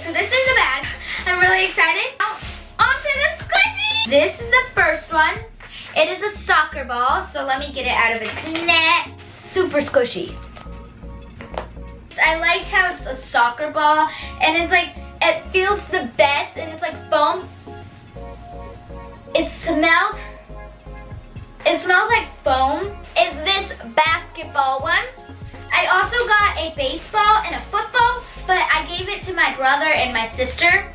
so this is the bag. I'm really excited. Now, onto the squishy. This is the first one. It is a soccer ball, so let me get it out of its net. Super squishy. I like how it's a soccer ball, and it's like, it feels the best, and it's like foam. It smells like foam. Is this basketball one. I also got a baseball and a football, but I gave it to my brother and my sister.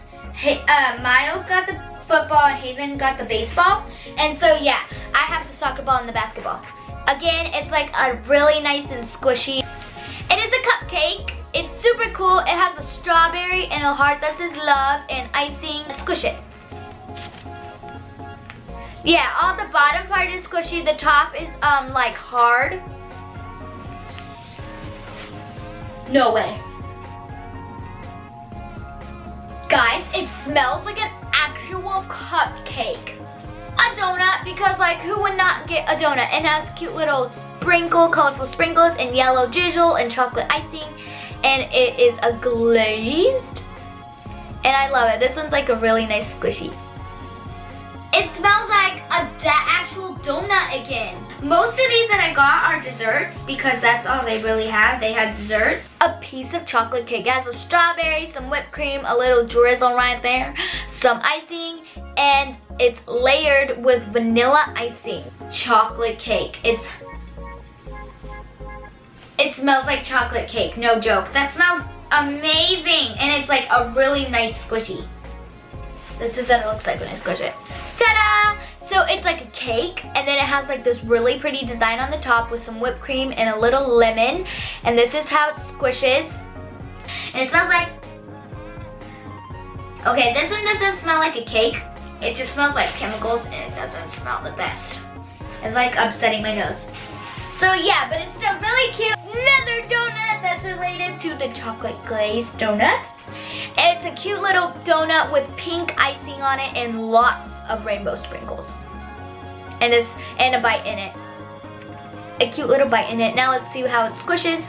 Miles got the football and Haven got the baseball. And so yeah, I have the soccer ball and the basketball. Again, it's like a really nice and squishy. It is a cupcake. It's super cool. It has a strawberry and a heart that says love and icing. Squish it. Yeah, all the bottom part is squishy. The top is like hard. No way. Guys, it smells like an actual cupcake. A donut, because like who would not get a donut? It has cute little colorful sprinkles and yellow drizzle and chocolate icing. And it is a glazed. And I love it. This one's like a really nice squishy. It smells like an actual donut again. Most of these that I got are desserts because that's all they really have. They had desserts. A piece of chocolate cake. It has a strawberry, some whipped cream, a little drizzle right there, some icing, and it's layered with vanilla icing. Chocolate cake. It smells like chocolate cake, no joke. That smells amazing, and it's like a really nice squishy. This is what it looks like when I squish it. Ta-da! So it's like a cake, and then it has like this really pretty design on the top with some whipped cream and a little lemon. And this is how it squishes. And it smells like... Okay, this one doesn't smell like a cake. It just smells like chemicals, and it doesn't smell the best. It's like upsetting my nose. So yeah, but it's still really cute. Another donut that's related to the chocolate glazed donut. It's a cute little donut with pink icing on it and lots of rainbow sprinkles. And a bite in it. A cute little bite in it. Now let's see how it squishes.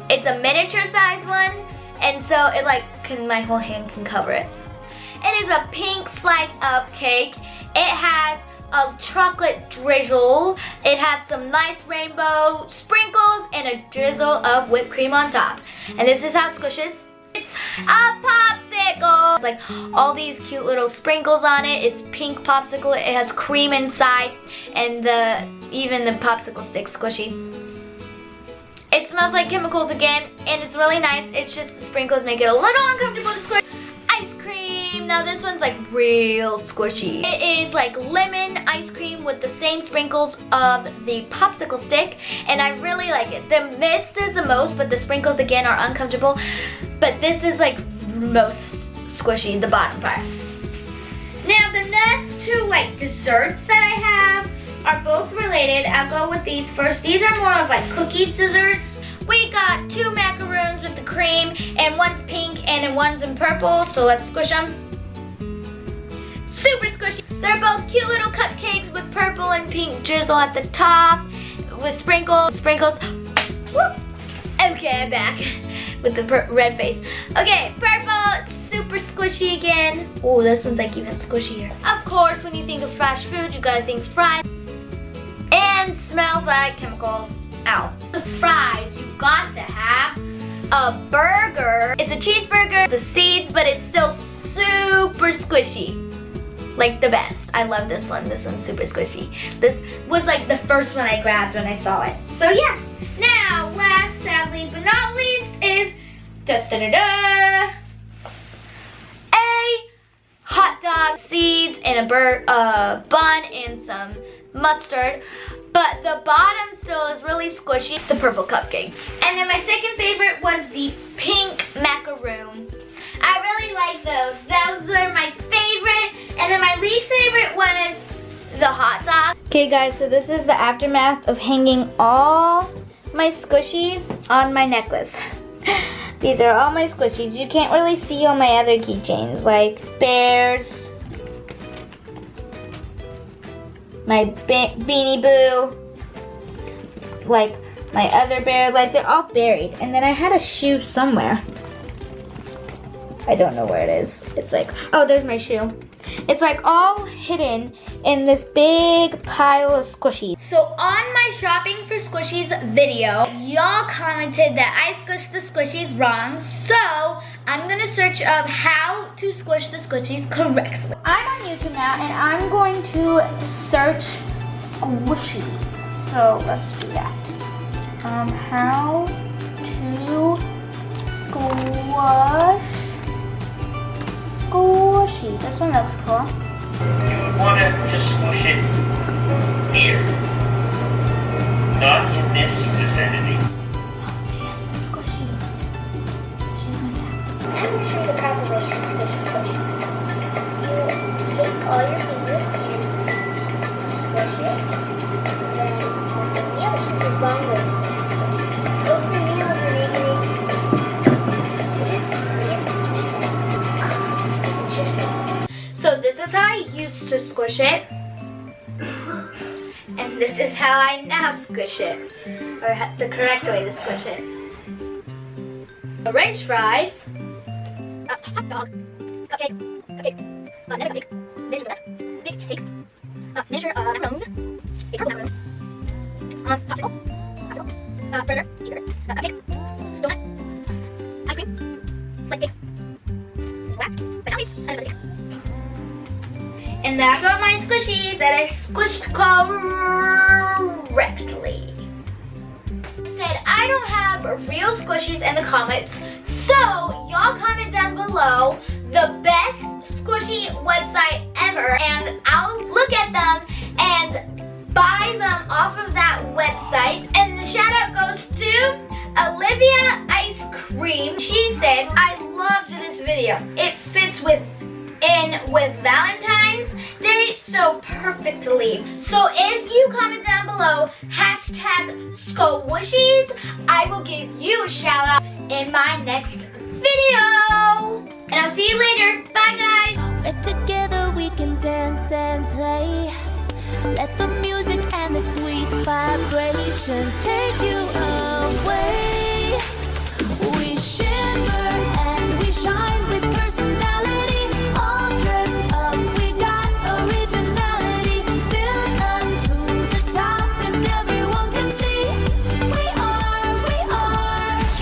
It's a miniature size one, and so it like my whole hand can cover it. It is a pink slice of cake. It has a chocolate drizzle. It has some nice rainbow sprinkles and a drizzle of whipped cream on top. And this is how it squishes. It's a popsicle. It's like all these cute little sprinkles on it. It's pink popsicle. It has cream inside, and even the popsicle stick's squishy. It smells like chemicals again, and it's really nice. It's just the sprinkles make it a little uncomfortable to squish. Ice cream. Now this one's like real squishy. It is like lemon ice cream with the same sprinkles of the popsicle stick, and I really like it. The mist is the most, but the sprinkles again are uncomfortable. But this is like most squishy, the bottom part. Now the next two like desserts that I have are both related. I'll go with these first. These are more of like cookie desserts. We got 2 macaroons with the cream, and one's pink and one's in purple, so let's squish them. Super squishy. They're both cute little cupcakes with purple and pink drizzle at the top with sprinkles. Whoop. Okay, I'm back with the red face. Okay, purple, super squishy again. Oh, this one's like even squishier. Of course, when you think of fresh food, you gotta think fries. And smells like chemicals. Ow. The fries, you got to have a burger. It's a cheeseburger, the seeds, but it's still super squishy. Like the best. I love this one. This one's super squishy. This was like the first one I grabbed when I saw it. So yeah. Now, last, sadly, but not least is a hot dog, seeds, and a bun and some mustard. But the bottom still is really squishy, the purple cupcake. And then my second favorite was the pink macaroon. I really like those. Those were my favorite. And then my least favorite was the hot dog. Okay guys, so this is the aftermath of hanging all my squishies on my necklace. These are all my squishies. You can't really see all my other keychains, like bears, my Beanie Boo, like my other bear, like they're all buried. And then I had a shoe somewhere. I don't know where it is. It's like, oh, there's my shoe. It's like all hidden in this big pile of squishies. So on my Shopping For Squishies video, y'all commented that I squished the squishies wrong. So I'm gonna search up how to squish the squishies correctly. I'm on YouTube now and I'm going to search squishies. So let's do that. How to squishy. This one looks cool. You would want to just squish it here, not in this vicinity. Oh, she has the squishy. She's fantastic. I'm going to show you the proper way to squish a squishy. You take all your fingers and squish it. Then also the other side, the wrong way to squish it. Open the nail of your nail. So this is how I used to squish it. And this is how I now squish it. Or the correct way to squish it. Orange fries. Hot dog. Cupcake. Another cupcake. Miniature donut. Big cake. Miniature macaron. A purple macaron. Popsicle. Burger. Cheeseburger. Cupcake. Donut. Ice cream. Slice cake. Glass. Banana piece. And a cake. And that's all my squishies that I squished correctly. Said I don't have real squishies in the comments, so y'all comment down below the best squishy website ever, and I'll look at them and buy them off of that website. And the shout out goes to Olivia Ice Cream. She said, I loved this video. It fits with Valentine's Day so perfectly. So if you comment down below #squishies, I will give you a shout out in my next video. And I'll see you later. Bye guys. Together we can dance and play. Let the music and the sweet vibrations take you away.